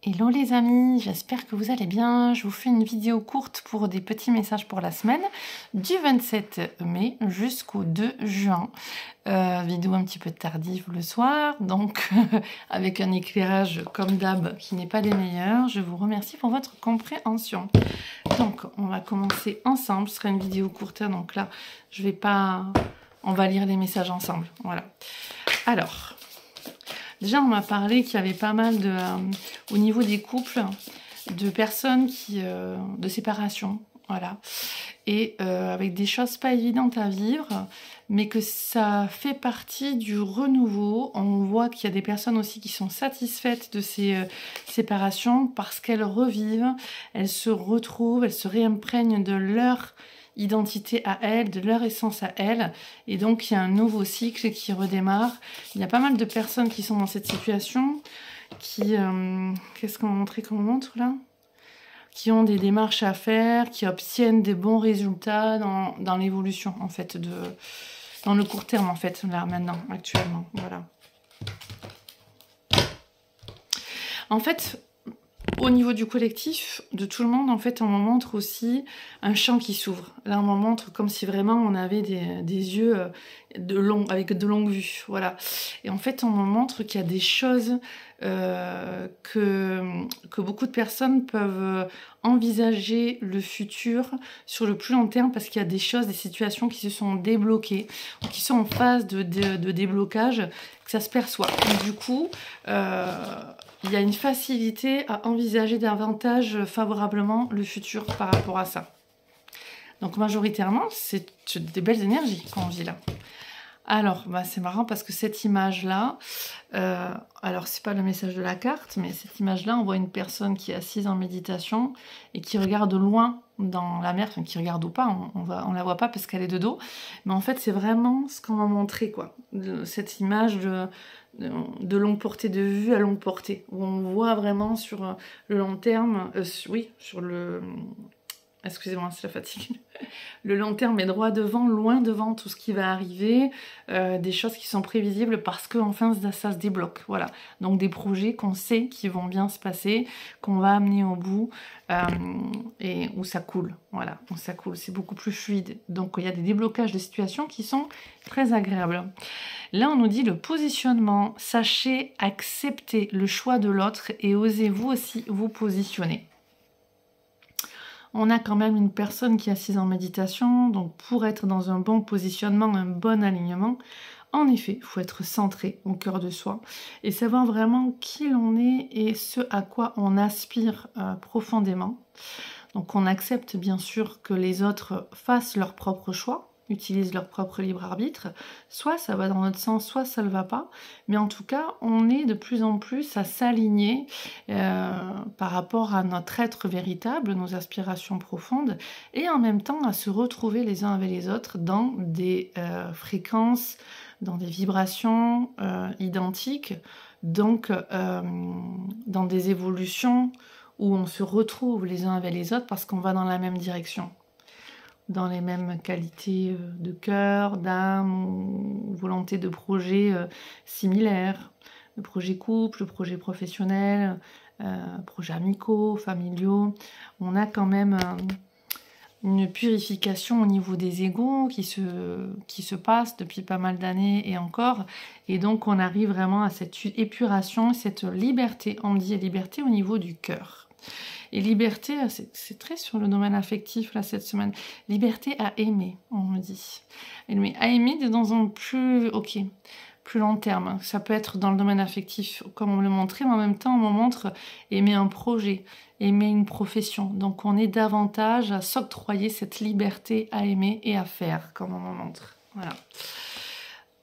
Hello les amis, j'espère que vous allez bien. Je vous fais une vidéo courte pour des petits messages pour la semaine du 27 mai jusqu'au 2 juin. Vidéo un petit peu tardive le soir, donc avec un éclairage comme d'hab qui n'est pas des meilleurs. Je vous remercie pour votre compréhension. Donc on va commencer ensemble, ce sera une vidéo courte, donc là je vais pas... On va lire les messages ensemble, voilà. Alors... Déjà, on m'a parlé qu'il y avait pas mal de, au niveau des couples, de personnes de séparation, voilà, et avec des choses pas évidentes à vivre, mais que ça fait partie du renouveau. On voit qu'il y a des personnes aussi qui sont satisfaites de ces séparations parce qu'elles revivent, elles se retrouvent, elles se réimprègnent de leur identité à elles, de leur essence à elles, et donc il y a un nouveau cycle qui redémarre. Il y a pas mal de personnes qui sont dans cette situation, qui... Qu'est-ce qu'on va montrer comme on montre là ? Qui ont des démarches à faire, qui obtiennent des bons résultats dans l'évolution, en fait, dans le court terme, en fait, là, maintenant, actuellement, voilà. En fait... Au niveau du collectif, de tout le monde, en fait, on me montre aussi un champ qui s'ouvre. Là, on me montre comme si vraiment on avait des yeux avec de longues vues, voilà. Et en fait, on me montre qu'il y a des choses que beaucoup de personnes peuvent envisager le futur sur le plus long terme parce qu'il y a des choses, des situations qui se sont débloquées, qui sont en phase de déblocage, que ça se perçoit. Et du coup... il y a une facilité à envisager davantage favorablement le futur par rapport à ça. Donc majoritairement, c'est des belles énergies qu'on vit là. Alors, c'est marrant parce que cette image-là, alors c'est pas le message de la carte, mais cette image-là, on voit une personne qui est assise en méditation et qui regarde loin dans la mer, enfin qui regarde ou pas, on la voit pas parce qu'elle est de dos, mais en fait c'est vraiment ce qu'on m'a montré, quoi, cette image de longue portée, de vue à longue portée, où on voit vraiment sur le long terme, oui, sur le... Excusez-moi, c'est la fatigue. Le long terme est droit devant, loin devant tout ce qui va arriver, des choses qui sont prévisibles parce qu'enfin ça se débloque. Voilà. Donc des projets qu'on sait qui vont bien se passer, qu'on va amener au bout et où ça coule. Voilà, où ça coule, c'est beaucoup plus fluide. Donc il y a des déblocages de situations qui sont très agréables. Là, on nous dit le positionnement. Sachez accepter le choix de l'autre et osez-vous aussi vous positionner. On a quand même une personne qui est assise en méditation, donc pour être dans un bon positionnement, un bon alignement, en effet, il faut être centré au cœur de soi et savoir vraiment qui l'on est et ce à quoi on aspire profondément. Donc on accepte bien sûr que les autres fassent leur propre choix, utilisent leur propre libre arbitre, soit ça va dans notre sens, soit ça ne le va pas, mais en tout cas, on est de plus en plus à s'aligner par rapport à notre être véritable, nos aspirations profondes, et en même temps à se retrouver les uns avec les autres dans des fréquences, dans des vibrations identiques, donc dans des évolutions où on se retrouve les uns avec les autres parce qu'on va dans la même direction, dans les mêmes qualités de cœur, d'âme, ou volonté de projets similaires, de projets couple, de projets professionnels, projets amicaux, familiaux. On a quand même une purification au niveau des égos qui se passe depuis pas mal d'années et encore. Et donc on arrive vraiment à cette épuration, cette liberté, on dit liberté au niveau du cœur. Et liberté, c'est très sur le domaine affectif là cette semaine. Liberté à aimer, on me dit. Mais à aimer dans un plus long terme. Ça peut être dans le domaine affectif, comme on me le montrait, mais en même temps, on me montre aimer un projet, aimer une profession. Donc on est davantage à s'octroyer cette liberté à aimer et à faire, comme on me montre. Voilà.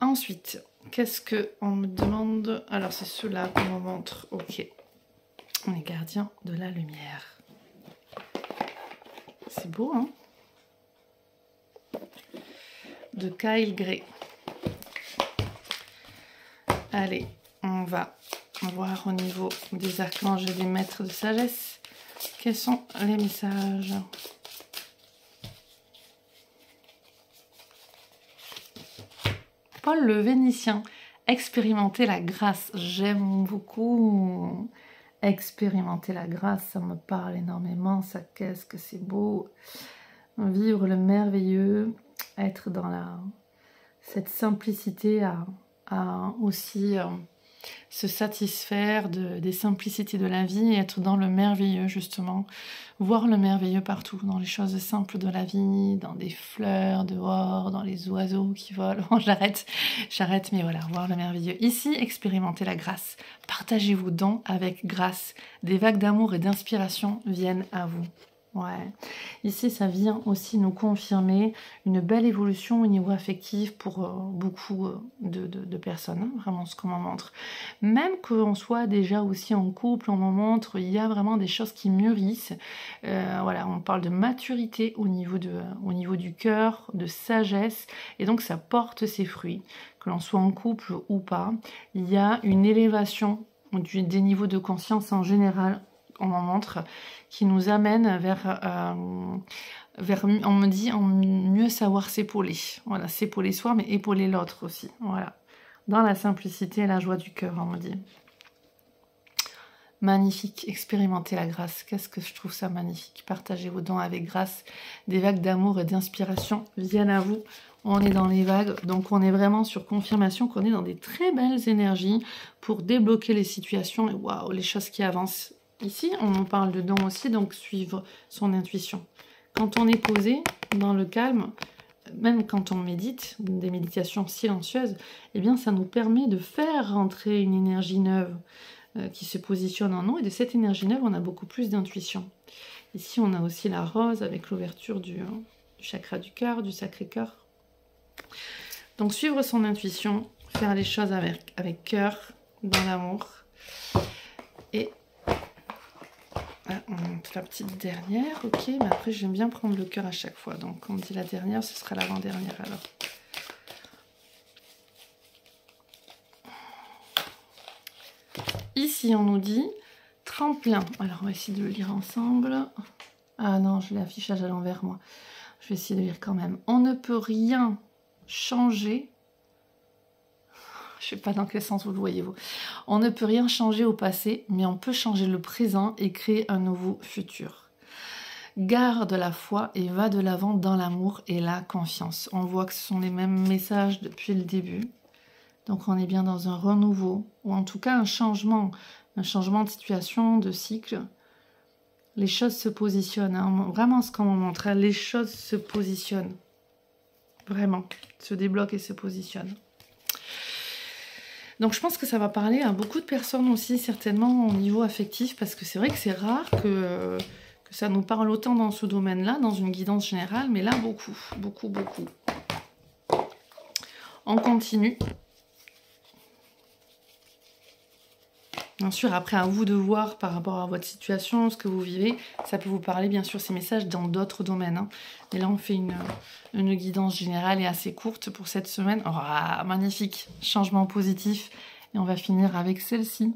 Ensuite, qu'est-ce qu'on me demande? Alors c'est ceux-là qu'on me montre. Ok. On est gardien de la lumière. C'est beau, hein? De Kyle Gray. Allez, on va voir au niveau des archanges et des maîtres de sagesse. Quels sont les messages? Paul le Vénitien. Expérimenter la grâce. J'aime beaucoup Expérimenter la grâce, ça me parle énormément, ça, qu'est-ce que c'est beau. Vivre le merveilleux, être dans cette simplicité à aussi se satisfaire des simplicités de la vie et être dans le merveilleux justement, voir le merveilleux partout, dans les choses simples de la vie, dans des fleurs dehors, dans les oiseaux qui volent. Bon, j'arrête, mais voilà, voir le merveilleux. Ici, expérimentez la grâce, partagez vos dons avec grâce, des vagues d'amour et d'inspiration viennent à vous. Ouais, ici ça vient aussi nous confirmer une belle évolution au niveau affectif pour beaucoup de personnes, hein, vraiment ce qu'on m'en montre. Même qu'on soit déjà aussi en couple, on m'en montre, il y a vraiment des choses qui mûrissent. Voilà, on parle de maturité au niveau du cœur, de sagesse, et donc ça porte ses fruits, que l'on soit en couple ou pas. Il y a une élévation des niveaux de conscience en général, on m'en montre, qui nous amène vers on me dit, en mieux savoir s'épauler. Voilà, s'épauler soi, mais épauler l'autre aussi. Voilà, dans la simplicité et la joie du cœur, on me dit. Magnifique, expérimentez la grâce. Qu'est-ce que je trouve ça magnifique. Partagez vos dons avec grâce. Des vagues d'amour et d'inspiration viennent à vous. On est dans les vagues, donc on est vraiment sur confirmation qu'on est dans des très belles énergies pour débloquer les situations et waouh, les choses qui avancent. Ici, on nous parle de dons aussi, donc suivre son intuition. Quand on est posé, dans le calme, même quand on médite, des méditations silencieuses, eh bien, ça nous permet de faire rentrer une énergie neuve qui se positionne en nous. Et de cette énergie neuve, on a beaucoup plus d'intuition. Ici, on a aussi la rose avec l'ouverture du chakra du cœur, du sacré-cœur. Donc, suivre son intuition, faire les choses avec cœur, dans l'amour. Et on monte la petite dernière, ok, mais après j'aime bien prendre le cœur à chaque fois, donc on me dit la dernière, ce sera l'avant-dernière alors. Ici on nous dit tremplin, alors on va essayer de le lire ensemble. Ah non, je l'ai affichage à l'envers moi, je vais essayer de lire quand même. On ne peut rien changer. Je ne sais pas dans quel sens vous le voyez, vous. On ne peut rien changer au passé, mais on peut changer le présent et créer un nouveau futur. Garde la foi et va de l'avant dans l'amour et la confiance. On voit que ce sont les mêmes messages depuis le début. Donc on est bien dans un renouveau, ou en tout cas un changement de situation, de cycle. Les choses se positionnent. Hein. Vraiment ce qu'on me montre, les choses se positionnent. Vraiment, se débloquent et se positionnent. Donc je pense que ça va parler à beaucoup de personnes aussi, certainement au niveau affectif, parce que c'est vrai que c'est rare que ça nous parle autant dans ce domaine-là, dans une guidance générale, mais là beaucoup, beaucoup, beaucoup. On continue. Bien sûr, après, à vous de voir par rapport à votre situation, ce que vous vivez. Ça peut vous parler, bien sûr, ces messages dans d'autres domaines. Hein. Mais là, on fait une guidance générale et assez courte pour cette semaine. Oh, magnifique, changement positif. Et on va finir avec celle-ci.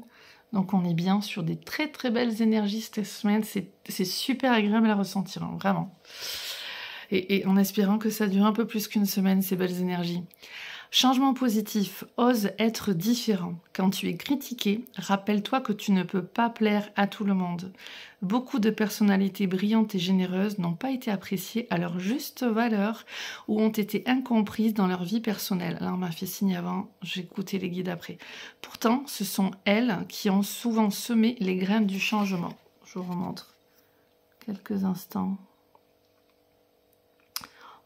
Donc, on est bien sur des très, très belles énergies cette semaine. C'est super agréable à ressentir, hein, vraiment. Et en espérant que ça dure un peu plus qu'une semaine, ces belles énergies. Changement positif, ose être différent. Quand tu es critiqué, rappelle-toi que tu ne peux pas plaire à tout le monde. Beaucoup de personnalités brillantes et généreuses n'ont pas été appréciées à leur juste valeur ou ont été incomprises dans leur vie personnelle. Là, on m'a fait signe avant, j'ai écouté les guides après. Pourtant, ce sont elles qui ont souvent semé les graines du changement. Je vous remontre quelques instants.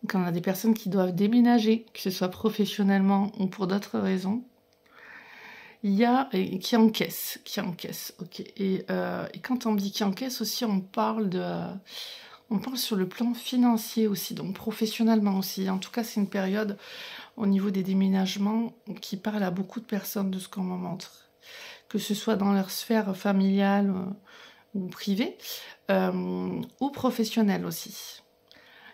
Quand on a des personnes qui doivent déménager, que ce soit professionnellement ou pour d'autres raisons, il y a qui encaissent, ok. Et quand on dit qui encaisse aussi, on parle sur le plan financier aussi, donc professionnellement aussi. En tout cas, c'est une période au niveau des déménagements qui parle à beaucoup de personnes de ce qu'on me montre, que ce soit dans leur sphère familiale ou privée, ou professionnelle aussi.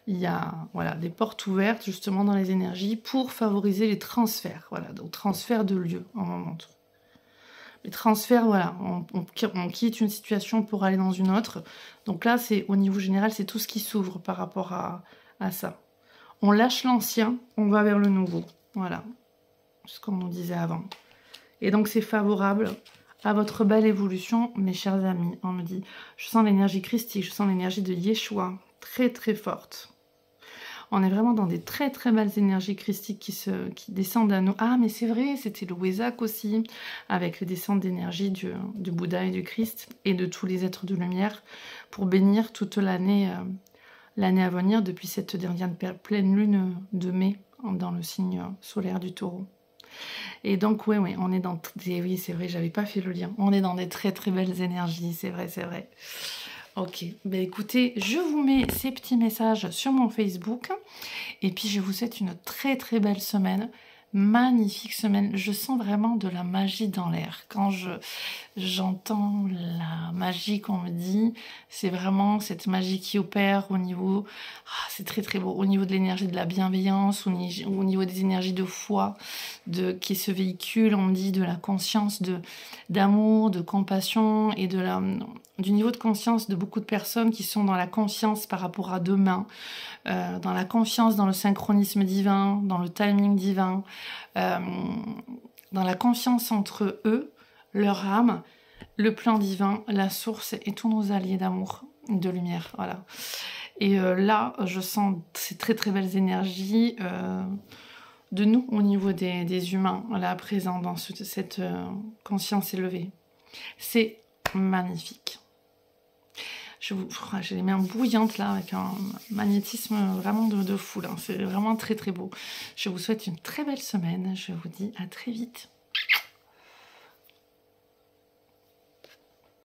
Il y a des portes ouvertes justement dans les énergies pour favoriser les transferts. Voilà, donc transfert de lieu, on m'en montre. Les transferts, voilà, on quitte une situation pour aller dans une autre. Donc là, c'est au niveau général, c'est tout ce qui s'ouvre par rapport à ça. On lâche l'ancien, on va vers le nouveau. Voilà, ce qu'on nous disait avant. Et donc c'est favorable À votre belle évolution, mes chers amis. On me dit, je sens l'énergie christique, je sens l'énergie de Yeshua, très très forte. On est vraiment dans des très très belles énergies christiques qui descendent à nous. Ah, mais c'est vrai, c'était le Wesak aussi, avec les descentes d'énergie du Bouddha et du Christ, et de tous les êtres de lumière, pour bénir toute l'année à venir, depuis cette dernière pleine lune de mai, dans le signe solaire du Taureau. Et donc, oui, on est dans... Oui, c'est vrai, j'avais pas fait le lien. On est dans des très très belles énergies, c'est vrai, c'est vrai. Ok, ben écoutez, je vous mets ces petits messages sur mon Facebook et puis je vous souhaite une très très belle semaine, magnifique semaine. Je sens vraiment de la magie dans l'air. Quand j'entends la magie qu'on me dit, c'est vraiment cette magie qui opère au niveau, c'est très très beau, au niveau de l'énergie de la bienveillance, au niveau des énergies de foi qui se véhiculent, on me dit de la conscience d'amour, de compassion et du niveau de conscience de beaucoup de personnes qui sont dans la confiance par rapport à demain, dans la confiance dans le synchronisme divin, dans le timing divin, dans la confiance entre eux, leur âme, le plan divin, la source et tous nos alliés d'amour, de lumière, voilà. Et là, je sens ces très très belles énergies de nous au niveau des humains, là présents dans cette conscience élevée. C'est magnifique. J'ai les mains bouillantes là, avec un magnétisme vraiment de fou là. C'est vraiment très très beau. Je vous souhaite une très belle semaine. Je vous dis à très vite.